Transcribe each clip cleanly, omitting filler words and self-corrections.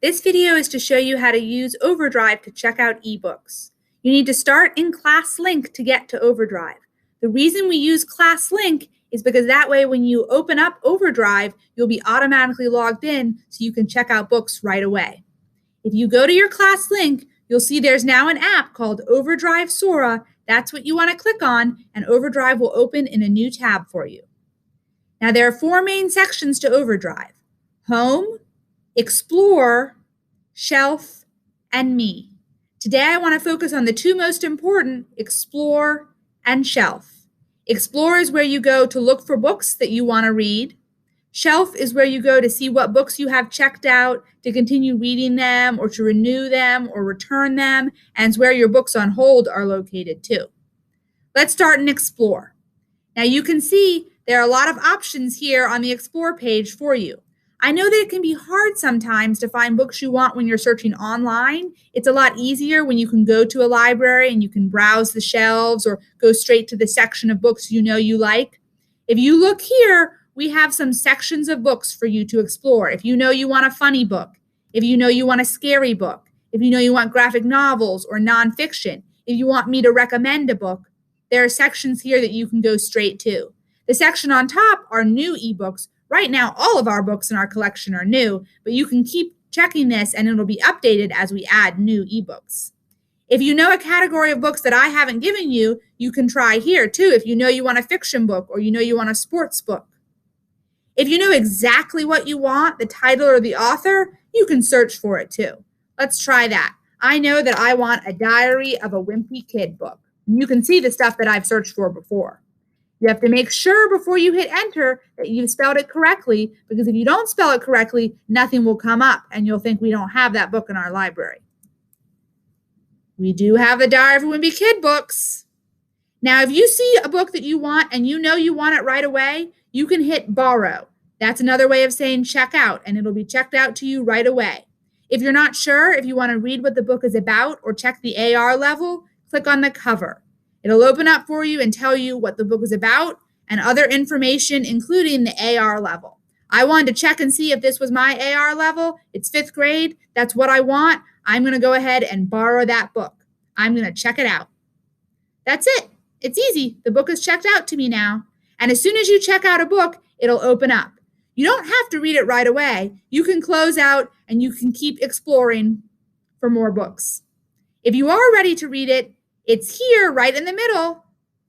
This video is to show you how to use OverDrive to check out ebooks. You need to start in Class Link to get to OverDrive. The reason we use Class Link is because that way when you open up OverDrive, you'll be automatically logged in so you can check out books right away. If you go to your Class Link, you'll see there's now an app called OverDrive Sora. That's what you want to click on, and OverDrive will open in a new tab for you. Now there are four main sections to OverDrive: Home, Explore, Shelf, and Me. Today I want to focus on the two most important, Explore and Shelf. Explore is where you go to look for books that you want to read. Shelf is where you go to see what books you have checked out, to continue reading them or to renew them or return them, and it's where your books on hold are located too. Let's start in Explore. Now you can see there are a lot of options here on the Explore page for you. I know that it can be hard sometimes to find books you want when you're searching online. It's a lot easier when you can go to a library and you can browse the shelves or go straight to the section of books you know you like. If you look here, we have some sections of books for you to explore. If you know you want a funny book, if you know you want a scary book, if you know you want graphic novels or nonfiction, if you want me to recommend a book, there are sections here that you can go straight to. The section on top are new ebooks. Right now, all of our books in our collection are new, but you can keep checking this and it'll be updated as we add new ebooks. If you know a category of books that I haven't given you, you can try here too if you know you want a fiction book or you know you want a sports book. If you know exactly what you want, the title or the author, you can search for it too. Let's try that. I know that I want a Diary of a Wimpy Kid book. You can see the stuff that I've searched for before. You have to make sure before you hit enter that you've spelled it correctly, because if you don't spell it correctly, nothing will come up and you'll think we don't have that book in our library. We do have the Diary of a Wimpy Kid books. Now, if you see a book that you want and you know you want it right away, you can hit borrow. That's another way of saying check out, and it'll be checked out to you right away. If you're not sure, if you want to read what the book is about or check the AR level, click on the cover. It'll open up for you and tell you what the book is about and other information, including the AR level. I wanted to check and see if this was my AR level. It's 5th grade. That's what I want. I'm going to go ahead and borrow that book. I'm going to check it out. That's it. It's easy. The book is checked out to me now. And as soon as you check out a book, it'll open up. You don't have to read it right away. You can close out and you can keep exploring for more books. If you are ready to read it, it's here right in the middle,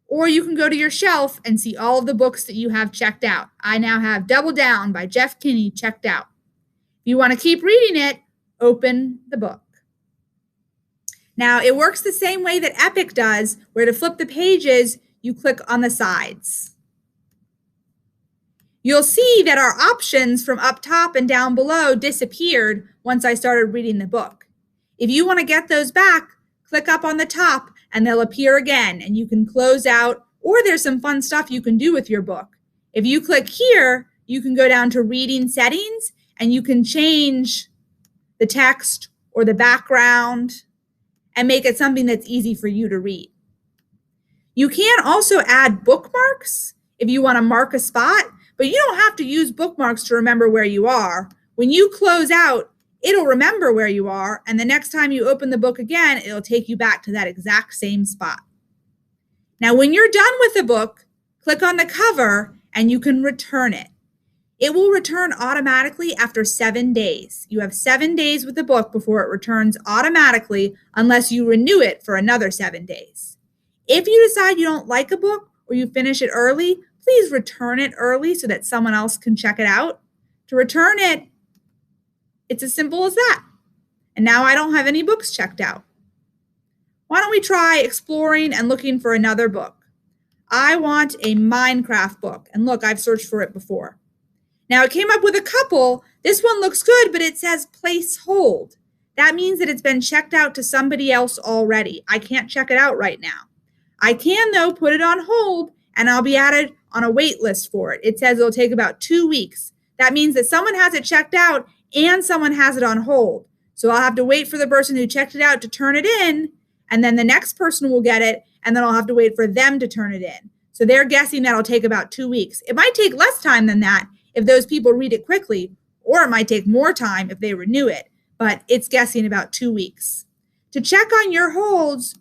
or you can go to your shelf and see all of the books that you have checked out. I now have Double Down by Jeff Kinney checked out. If you want to keep reading it, open the book. Now, it works the same way that Epic does, where to flip the pages, you click on the sides. You'll see that our options from up top and down below disappeared once I started reading the book. If you want to get those back, click up on the top and they'll appear again and you can close out, or there's some fun stuff you can do with your book. If you click here, you can go down to reading settings and you can change the text or the background and make it something that's easy for you to read. You can also add bookmarks if you want to mark a spot, but you don't have to use bookmarks to remember where you are. When you close out, it'll remember where you are, and the next time you open the book again, it'll take you back to that exact same spot. Now, when you're done with the book, click on the cover and you can return it. It will return automatically after 7 days. You have 7 days with the book before it returns automatically unless you renew it for another 7 days. If you decide you don't like a book or you finish it early, please return it early so that someone else can check it out. To return it, it's as simple as that. And now I don't have any books checked out. Why don't we try exploring and looking for another book? I want a Minecraft book. And look, I've searched for it before. Now it came up with a couple. This one looks good, but it says place hold. That means that it's been checked out to somebody else already. I can't check it out right now. I can, though, put it on hold and I'll be added on a wait list for it. It says it'll take about 2 weeks. That means that someone has it checked out and someone has it on hold. So I'll have to wait for the person who checked it out to turn it in, and then the next person will get it, and then I'll have to wait for them to turn it in. So they're guessing that'll take about 2 weeks. It might take less time than that if those people read it quickly, or it might take more time if they renew it. but it's guessing about 2 weeks. To check on your holds,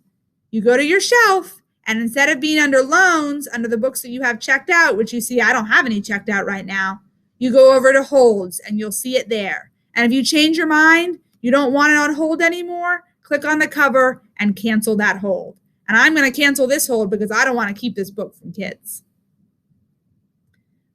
you go to your shelf, and instead of being under loans, under the books that you have checked out, which you see I don't have any checked out right now, you go over to holds and you'll see it there. And if you change your mind, you don't want it on hold anymore, click on the cover and cancel that hold. And I'm going to cancel this hold because I don't want to keep this book from kids.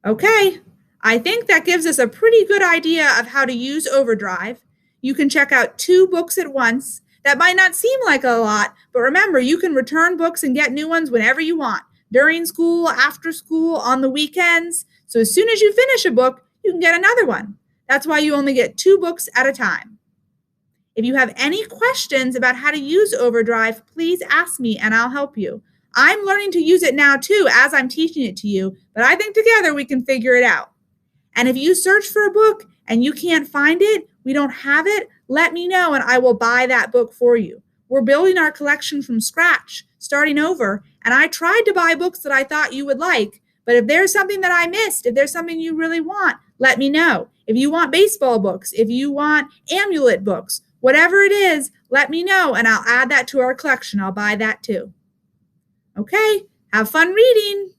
Okay, I think that gives us a pretty good idea of how to use OverDrive. You can check out 2 books at once. That might not seem like a lot, but remember, you can return books and get new ones whenever you want, during school, after school, on the weekends. So as soon as you finish a book, you can get another one. That's why you only get 2 books at a time. If you have any questions about how to use OverDrive, please ask me and I'll help you. I'm learning to use it now too as I'm teaching it to you, but I think together we can figure it out. And if you search for a book and you can't find it, we don't have it, let me know and I will buy that book for you. We're building our collection from scratch, starting over, and I tried to buy books that I thought you would like, but if there's something that I missed, if there's something you really want, let me know. If you want baseball books, if you want amulet books, whatever it is, let me know and I'll add that to our collection. I'll buy that too. Okay, have fun reading.